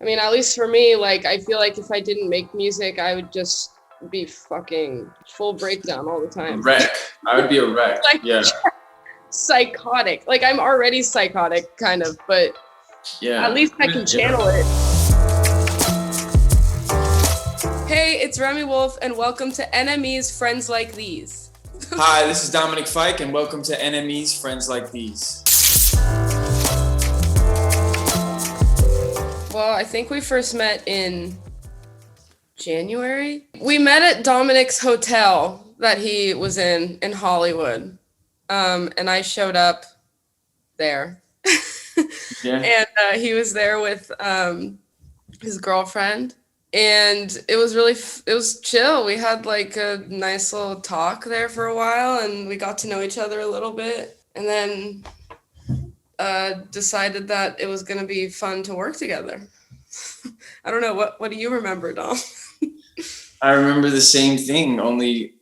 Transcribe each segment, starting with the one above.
I mean, at least for me, like, I feel like if I didn't make music, I would just be fucking full breakdown all the time. Wreck. I would be a wreck. Like, yeah. Psychotic. Like, I'm already psychotic, kind of, but Yeah. at least I can channel it. Hey, it's Remi Wolf, and welcome to NME's Friends Like These. Hi, this is Dominic Fike, and welcome to NME's Friends Like These. Well, I think we first met in January. We met at Dominic's hotel that he was in Hollywood. And I showed up there. Yeah. And he was there with his girlfriend. And it was chill. We had like a nice little talk there for a while, and we got to know each other a little bit. And then decided that it was going to be fun to work together. I don't know. What do you remember, Dom? I remember the same thing, only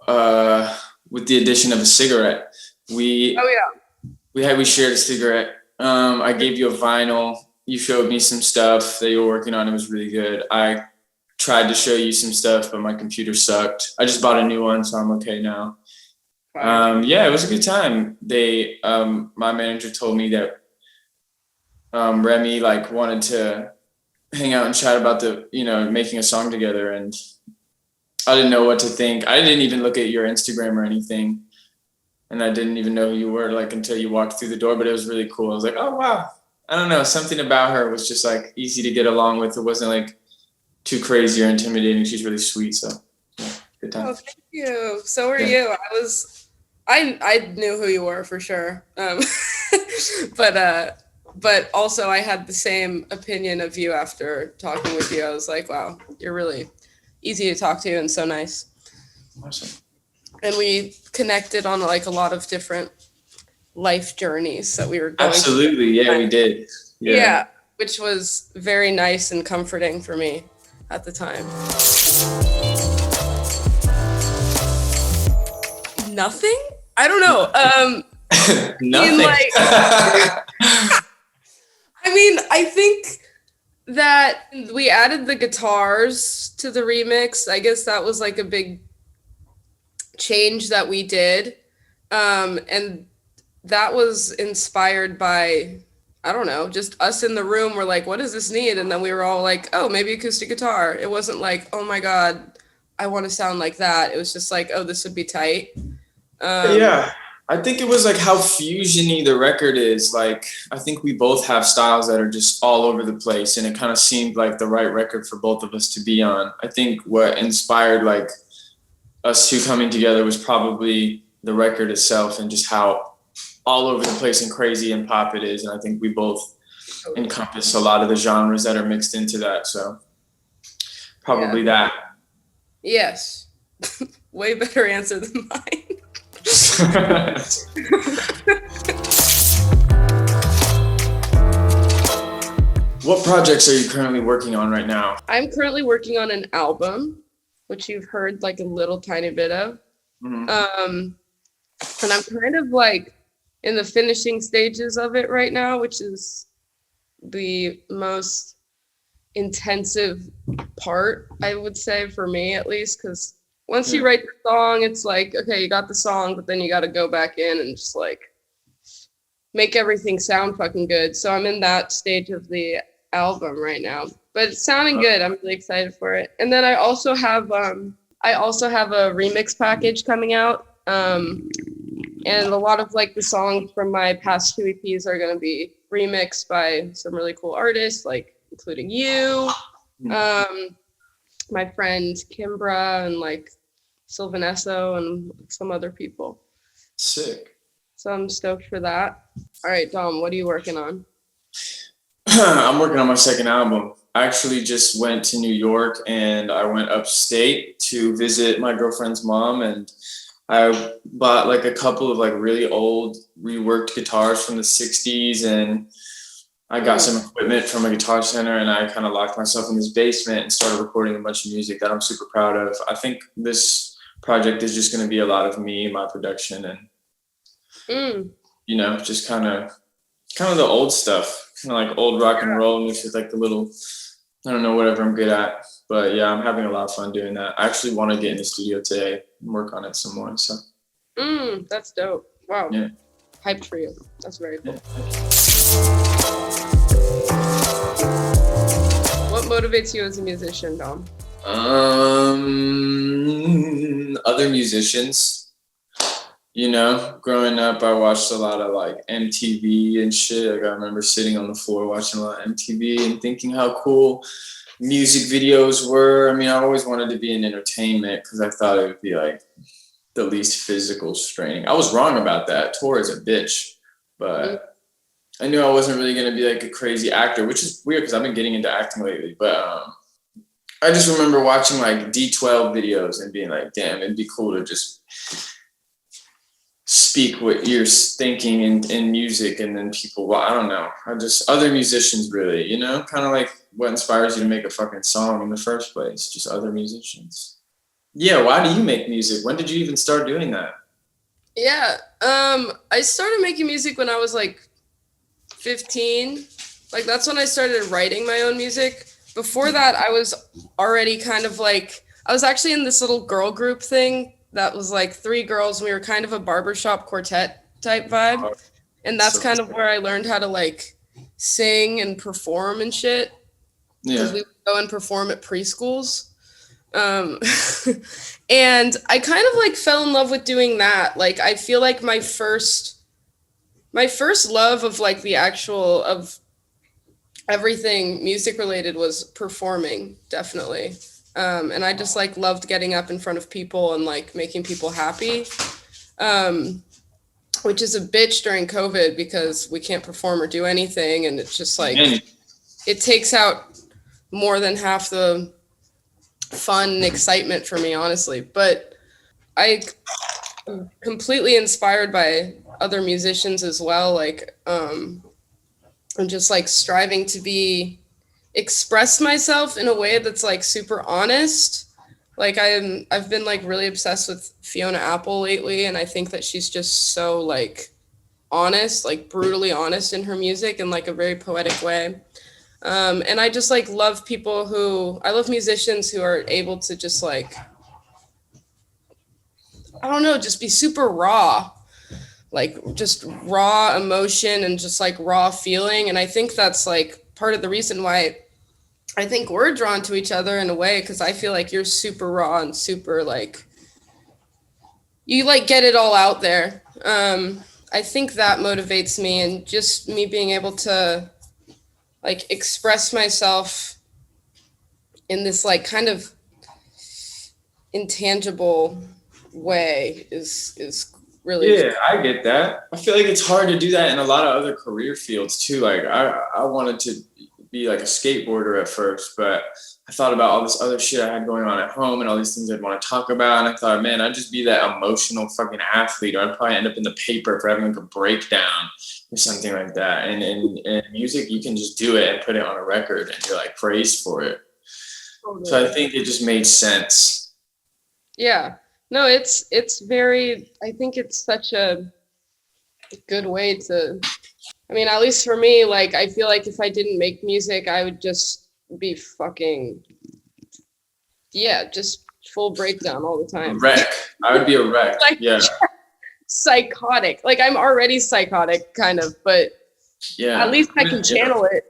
with the addition of a cigarette. We shared a cigarette. I gave you a vinyl. You showed me some stuff that you were working on. It was really good. I tried to show you some stuff, but my computer sucked. I just bought a new one, so I'm okay now. Yeah, it was a good time. My manager told me that Remi wanted to hang out and chat about making a song together, and I didn't know what to think. I didn't even look at your Instagram or anything, and I didn't even know who you were until you walked through the door. But it was really cool. I was like, oh wow, I don't know, something about her was just easy to get along with. It wasn't too crazy or intimidating. She's really sweet, so yeah, good time. Oh, thank you. So are you. I knew who you were for sure. But also I had the same opinion of you after talking with you. I was like, wow, you're really easy to talk to and so nice. Awesome. And we connected on a lot of different life journeys that we were going Absolutely, yeah, we did. Yeah, which was very nice and comforting for me at the time. Nothing? I don't know. Nothing. I think that we added the guitars to the remix. I guess that was a big change that we did. And that was inspired by, I don't know, just us in the room. We're like, what does this need? And then we were all like, oh, maybe acoustic guitar. It wasn't like, oh my God, I want to sound like that. It was just like, oh, this would be tight. Yeah, I think it was how fusion-y the record is. I think we both have styles that are just all over the place, and it kind of seemed like the right record for both of us to be on. I think what inspired us two coming together was probably the record itself and just how all over the place and crazy and pop it is. And I think we both encompass a lot of the genres that are mixed into that. So probably that. Yes. Way better answer than mine. What projects are you currently working on right now? I'm currently working on an album, which you've heard a little tiny bit of. Mm-hmm. And I'm kind of in the finishing stages of it right now, which is the most intensive part, I would say, for me at least, because once you write the song, it's okay, you got the song, but then you got to go back in and just make everything sound fucking good. So I'm in that stage of the album right now, but it's sounding good. I'm really excited for it. And then I also have a remix package coming out. And a lot of the songs from my past 2 EPs are going to be remixed by some really cool artists, including you, my friend Kimbra, and Sylvanesso, and some other people. Sick. So I'm stoked for that. All right, Dom, what are you working on? I'm working on my second album. I actually just went to New York, and I went upstate to visit my girlfriend's mom, and I bought a couple of really old reworked guitars from the 60s, and I got some equipment from a guitar center, and I kind of locked myself in this basement and started recording a bunch of music that I'm super proud of. I think this project is just going to be a lot of me, my production, and just kind of the old stuff. like old rock and roll mixed with like the little, I don't know, whatever I'm good at. But yeah, I'm having a lot of fun doing that. I actually want to get in the studio today and work on it some more. So. That's dope. Wow. Yeah. Hyped for you. That's very cool. What motivates you as a musician, Dom? Other musicians. You know, growing up, I watched a lot of like MTV and shit. Like I remember sitting on the floor watching a lot of MTV and thinking how cool music videos were. I mean, I always wanted to be in entertainment because I thought it would be like the least physical straining. I was wrong about that. Tour is a bitch, but I knew I wasn't really going to be like a crazy actor, which is weird because I've been getting into acting lately. But I just remember watching like D12 videos and being like, damn, it'd be cool to just speak what you're thinking in music, and then people, well, I don't know, other musicians really, you know, kind of like what inspires you to make a fucking song in the first place, just other musicians. Yeah, why do you make music? When did you even start doing that? Yeah, I started making music when I was like 15. Like that's when I started writing my own music. Before that, I was already kind of like, I was actually in this little girl group thing that was like 3 girls, and we were kind of a barbershop quartet type vibe. And that's kind of where I learned how to like sing and perform and shit. Because we would go and perform at preschools. And I kind of like fell in love with doing that. Like I feel like my first love of like the actual of everything music related was performing, definitely. And I just like loved getting up in front of people and like making people happy, which is a bitch during COVID because we can't perform or do anything. And it's just like, it takes out more than half the fun and excitement for me, honestly. But I'm completely inspired by other musicians as well. Like, I'm just like striving to express myself in a way that's like super honest. Like I've been like really obsessed with Fiona Apple lately, and I think that she's just so like honest, like brutally honest in her music in like a very poetic way. And I just like love I love musicians who are able to just like, I don't know, just be super raw, like just raw emotion and just like raw feeling. And I think that's like part of the reason why I think we're drawn to each other in a way, because I feel like you're super raw and super like, you like get it all out there. I think that motivates me, and just me being able to like express myself in this like kind of intangible way is really yeah, I get that. I feel like it's hard to do that in a lot of other career fields too. Like I wanted to be like a skateboarder at first, but I thought about all this other shit I had going on at home and all these things I'd want to talk about. And I thought, man, I'd just be that emotional fucking athlete, or I'd probably end up in the paper for having like a breakdown or something like that. And in music, you can just do it and put it on a record and you're like praised for it. Totally. So I think it just made sense. Yeah. No, it's very, I think it's such a good way to, I mean, at least for me, like, I feel like if I didn't make music, I would just be fucking, yeah, just full breakdown all the time. Wreck. I would be a wreck. Like, yeah. Psychotic. Like, I'm already psychotic, kind of, but yeah, at least I can channel it.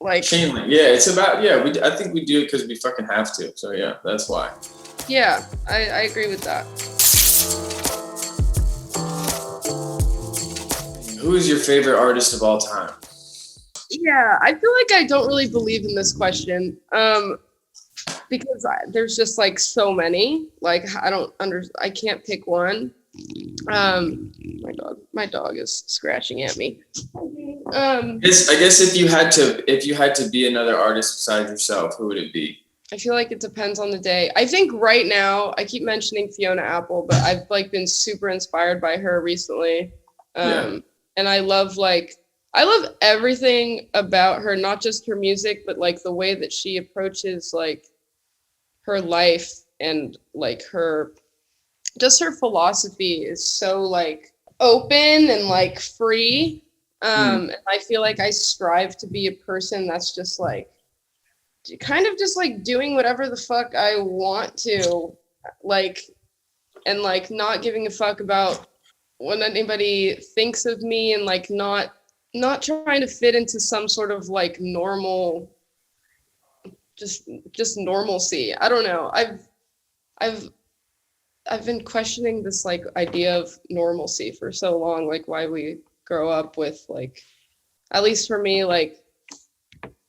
Like, channeling. Yeah, it's about, yeah, I think we do it because we fucking have to. So, yeah, that's why. Yeah, I agree with that. Who is your favorite artist of all time? Yeah, I feel like I don't really believe in this question, because there's just like so many. Like I can't pick one. My dog is scratching at me. I guess if you had to be another artist besides yourself, who would it be? I feel like it depends on the day. I think right now, I keep mentioning Fiona Apple, but I've like been super inspired by her recently. And I love everything about her, not just her music, but like the way that she approaches like her life, and like her philosophy is so like open and like free. And I feel like I strive to be a person that's just like, kind of just like doing whatever the fuck I want to, like, and like not giving a fuck about what anybody thinks of me, and like not trying to fit into some sort of like normal, just normalcy. I don't know. I've been questioning this like idea of normalcy for so long, like why we grow up with like, at least for me, like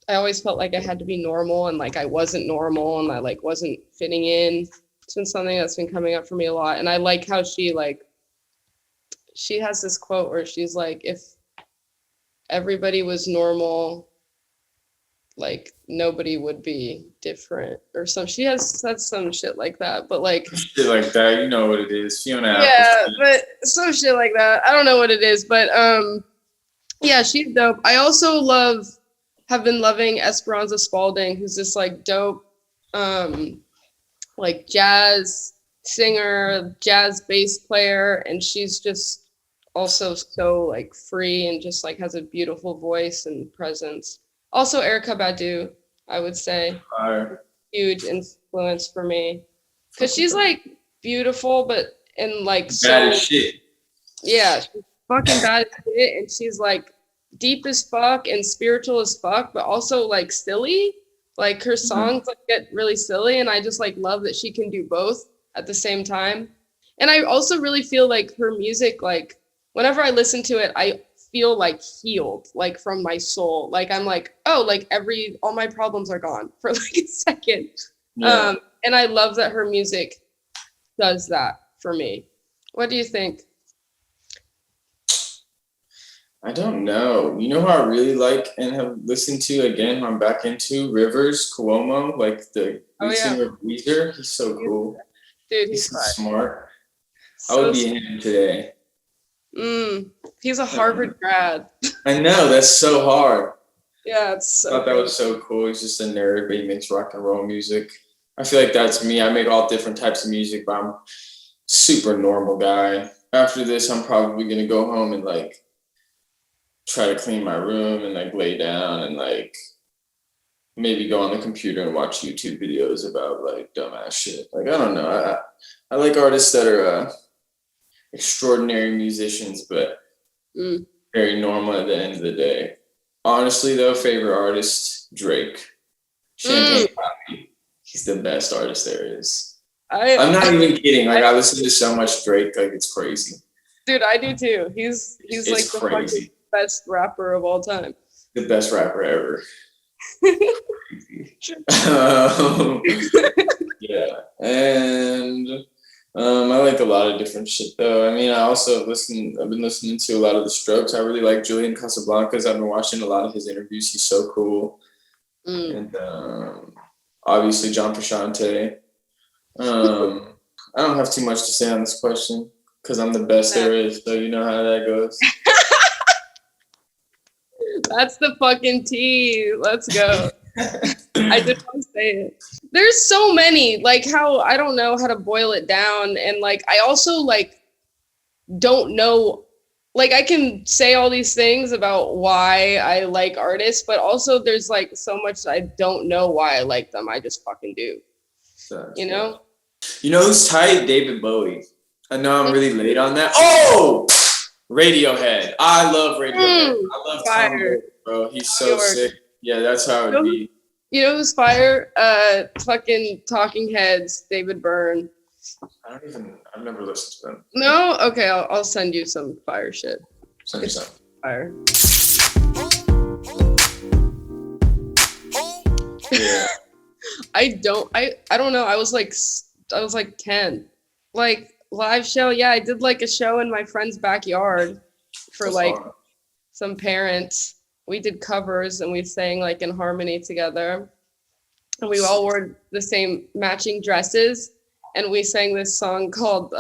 I always felt like I had to be normal, and like I wasn't normal, and I like wasn't fitting in. It's been something that's been coming up for me a lot. And I like how she has this quote where she's like, if everybody was normal, like nobody would be different or some, she has said some shit like that, but like shit like that, you know what it is. Fiona yeah, but some shit like that. I don't know what it is, but yeah, she's dope. I also have been loving Esperanza Spalding, who's this like dope like jazz singer, jazz bass player, and she's just also so like free and just like has a beautiful voice and presence. Also Erykah Badu, I would say, huge influence for me, because she's like beautiful, but and like so bad as shit. Yeah, she's fucking bad as shit, and she's like deep as fuck and spiritual as fuck, but also like silly. Like her songs like get really silly, and I just like love that she can do both at the same time. And I also really feel like her music, like whenever I listen to it, I feel like healed, like from my soul. Like I'm like, oh, like all my problems are gone for like a second. Yeah. And I love that her music does that for me. What do you think? I don't know. You know who I really like and have listened to again? I'm back into Rivers Cuomo, like the lead singer of Weezer. He's so cool. Dude, he's so smart. So I would be him today. He's a Harvard grad. I know, that's so hard. Yeah, it's so I thought that was so cool. He's just a nerd, but he makes rock and roll music. I feel like that's me. I make all different types of music, but I'm super normal guy. After this, I'm probably gonna go home and like try to clean my room and like lay down and like maybe go on the computer and watch YouTube videos about like dumbass shit. Like I don't know. I like artists that are extraordinary musicians, but very normal at the end of the day. Honestly, though, favorite artist Drake. Champagne Poppy. He's the best artist there is. I'm not even kidding. Like I listen to so much Drake, like it's crazy. Dude, I do too. He's like the fucking best rapper of all time. The best rapper ever. Yeah, and I like a lot of different shit though. I mean, I've been listening to a lot of the Strokes. I really like Julian Casablancas. I've been watching a lot of his interviews. He's so cool. And obviously John Frusciante. I don't have too much to say on this question because I'm the best there is, so you know how that goes. That's the fucking tea. Let's go. I just want to say it. There's so many, like how I don't know how to boil it down. And like, I also like, don't know, like I can say all these things about why I like artists, but also there's like so much I don't know why I like them. I just fucking do. You know? You know who's tight? David Bowie. I know I'm really late on that. Oh! Radiohead. I love Radiohead. I love Tom York, bro. He's so sick. Yeah, that's how it would be. You know who's fire? Fucking Talking Heads, David Byrne. I've never listened to them. No? Okay, I'll send you some fire shit. Send me some. Fire. Yeah. I don't know. I was like 10. Like live show. Yeah, I did like a show in my friend's backyard for like some parents. We did covers and we sang like in harmony together. And we all wore the same matching dresses. And we sang this song called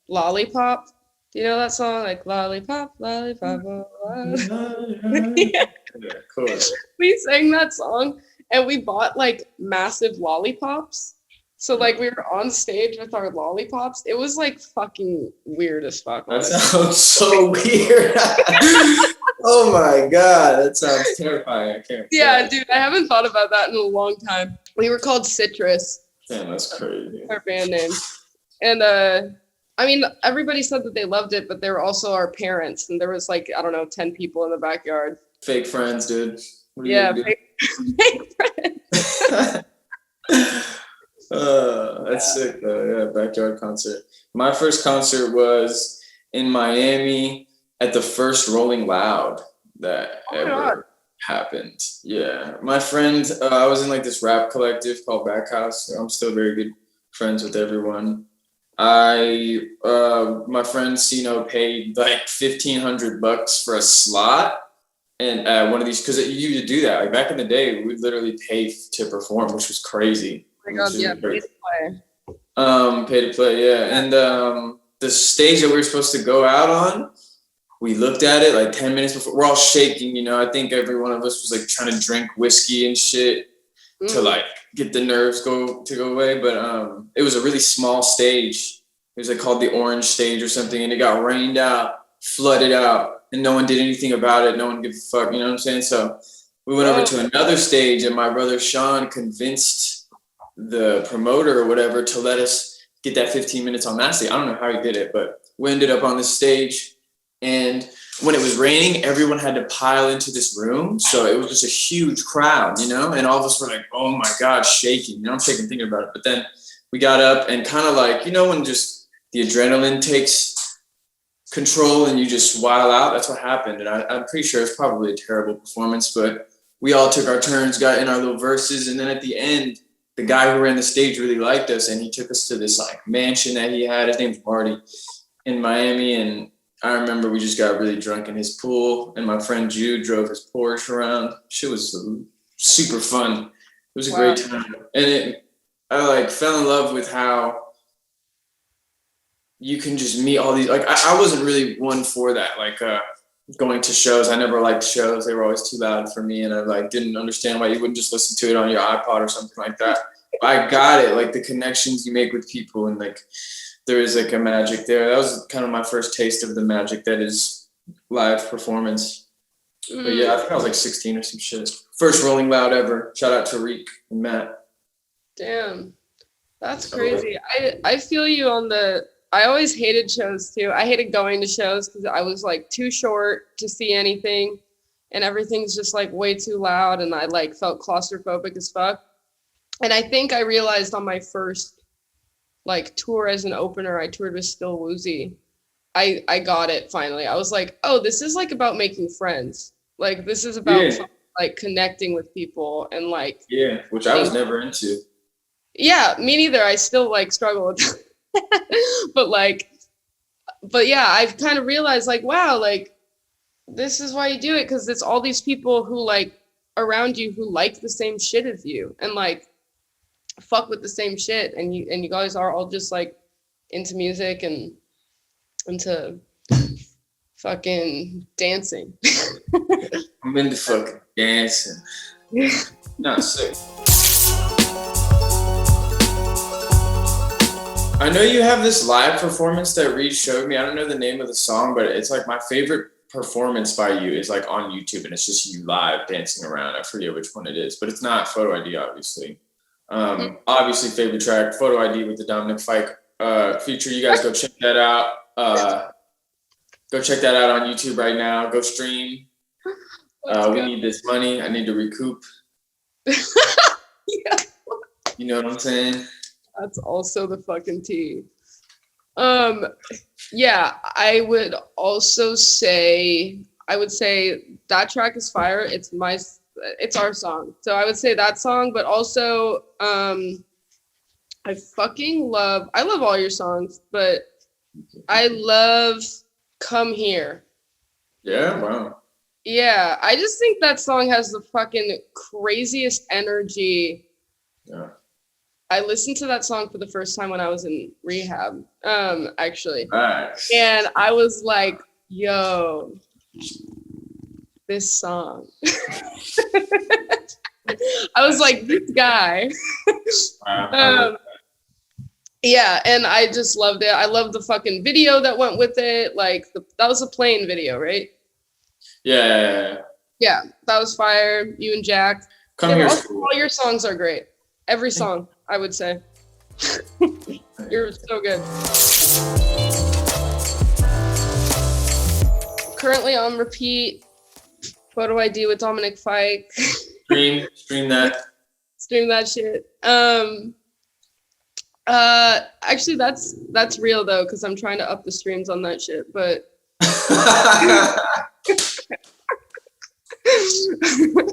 Lollipop. Do you know that song? Like Lollipop, Lollipop. Yeah. Cool. We sang that song and we bought like massive lollipops. So like we were on stage with our lollipops. It was like fucking weird as fuck. That sounds so weird. Oh my God, that sounds terrifying. I can't. Yeah, dude, I haven't thought about that in a long time. We were called Citrus. Damn, that's crazy. Our band name. And I mean, everybody said that they loved it, but they were also our parents, and there was like, I don't know, 10 people in the backyard. Fake friends, dude. Yeah, fake friends. That's sick though. Yeah, backyard concert. My first concert was in Miami at the first Rolling Loud that ever happened. Yeah, my friend, I was in like this rap collective called Backhouse. I'm still very good friends with everyone. My friend Sino paid like $1,500 for a slot. And one of these, because you used to do that. Like back in the day, we'd literally pay to perform, which was crazy. Oh my God, yeah, pay to play. Pay to play, yeah. And the stage that we were supposed to go out on, we looked at it like 10 minutes before. We're all shaking, you know. I think every one of us was like trying to drink whiskey and shit to like get the nerves go away. But it was a really small stage. It was like called the Orange Stage or something, and it got rained out, flooded out, and no one did anything about it. No one gave a fuck, you know what I'm saying? So we went over to another stage, and my brother Sean convinced the promoter or whatever to let us get that 15 minutes on that stage. I don't know how he did it, but we ended up on the stage, and when it was raining, everyone had to pile into this room. So it was just a huge crowd, you know, and all of us were like, oh my God, shaking. You know, I'm shaking thinking about it. But then we got up and kind of like, you know, when just the adrenaline takes control and you just wild out, that's what happened. And I'm pretty sure it's probably a terrible performance, but we all took our turns, got in our little verses. And then at the end, the guy who ran the stage really liked us, and he took us to this like mansion that he had. His name's Marty, in Miami. And I remember we just got really drunk in his pool, and my friend Jude drove his Porsche around. Shit was super fun. It was a great time. And I like fell in love with how you can just meet all these, like, I wasn't really one for that. Like, going to shows. I never liked shows. They were always too loud for me. And I like didn't understand why you wouldn't just listen to it on your iPod or something like that. I got it. Like the connections you make with people, and like, there is like a magic there. That was kind of my first taste of the magic that is live performance. But yeah, I think I was like 16 or some shit. First Rolling Loud ever. Shout out to Reek and Matt. Damn, that's crazy. I feel you on the. I always hated shows too. I hated going to shows because I was like too short to see anything, and everything's just like way too loud, and I like felt claustrophobic as fuck. And I think I realized on my first like tour as an opener, I toured with Still Woozy. I got it finally. I was like, oh, this is like about making friends. Like this is about like connecting with people and like which I was never into. Yeah, me neither. I still like struggle with that. but yeah, I've kind of realized like, wow, like this is why you do it, because it's all these people who like around you who like the same shit as you and like fuck with the same shit, and you guys are all just like into music and into fucking dancing. I'm into fucking dancing. Not sick. I know you have this live performance that Reed showed me. I don't know the name of the song, but it's like my favorite performance by you is like on YouTube, and it's just you live dancing around. I forget which one it is, but it's not Photo ID, obviously. Obviously, favorite track, Photo ID with the Dominic Fike feature. You guys go check that out. Go check that out on YouTube right now. Go stream. We need this money. I need to recoup. Yeah. You know what I'm saying? That's also the fucking tea. Yeah, I would say that track is fire. It's our song. So I would say that song, but also I love all your songs, but I love Come Here. Yeah, wow. Yeah, I just think that song has the fucking craziest energy. Yeah. I listened to that song for the first time when I was in rehab, actually. Nice. And I was like, yo, this song. I was like, this guy. Yeah, and I just loved it. I loved the fucking video that went with it. Like that was a plane video, right? Yeah. Yeah, that was fire. You and Jack. Come here. All your songs are great. Every song, I would say. You're so good. Currently on repeat, Photo ID with Dominic Fike. Stream that. Stream that shit. Actually, that's real though, because I'm trying to up the streams on that shit. But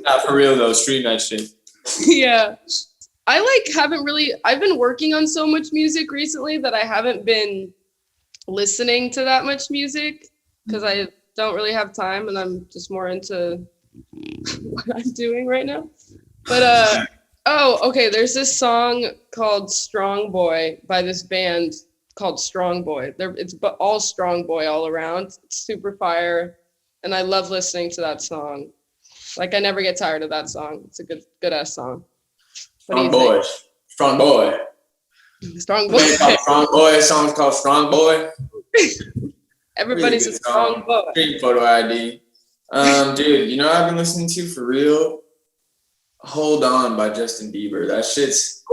not for real though. Stream that shit. Yeah, I like haven't really. I've been working on so much music recently that I haven't been listening to that much music because I don't really have time, and I'm just more into what I'm doing right now. But oh, okay. There's this song called "Strong Boy" by this band called Strong Boy. It's all Strong Boy all around. It's super fire, and I love listening to that song. Like I never get tired of that song. It's a good ass song. Strong Boy. Strong Boy. Strong Boy. Strong Boy. Song's called Strong Boy. Everybody's really a strong boy. Stream Photo ID. Dude, you know what I've been listening to for real? Hold On by Justin Bieber. That shit's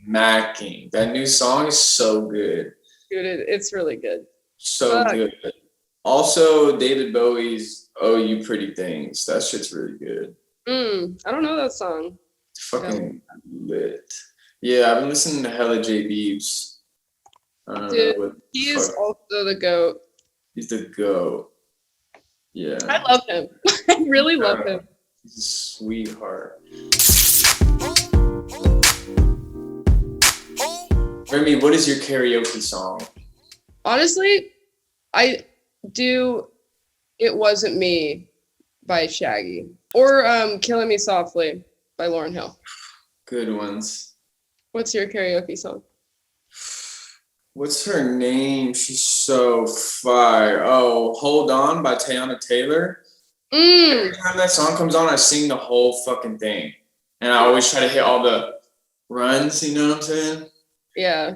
smacking. That new song is so good. Dude, it's really good. So good. Also, David Bowie's "Oh You Pretty Things." That shit's really good. I don't know that song. Fucking lit. Yeah, I've been listening to hella J Beebs. Dude, he is also the GOAT. He's the GOAT. Yeah. I love him. I really love him. He's a sweetheart. Remi, what is your karaoke song? Honestly, I do "It Wasn't Me" by Shaggy or "Killing Me Softly" by Lauryn Hill. Good ones. What's your karaoke song? What's her name? She's so fire. Oh, "Hold On" by Teyana Taylor. Every time that song comes on, I sing the whole fucking thing. And I always try to hit all the runs, you know what I'm saying? Yeah.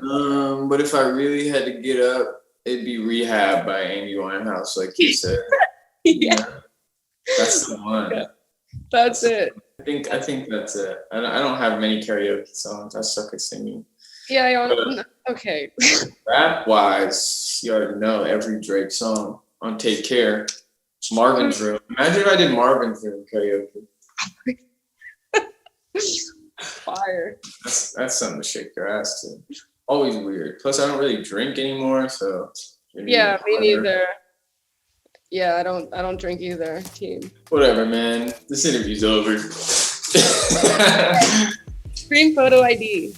But if I really had to get up, it'd be "Rehab" by Amy Winehouse, like you said. Yeah. That's the one. Yeah. That's it. I think that's it. I don't have many karaoke songs. I suck at singing. Yeah, okay. Rap wise, you already know every Drake song on "Take Care." It's Marvin's Room. Imagine if I did Marvin's Room karaoke. Fire. That's something to shake your ass to. Always weird. Plus, I don't really drink anymore, so. Yeah, me neither. Yeah, I don't drink either. Team. Whatever, man. This interview's over. Stream Photo ID.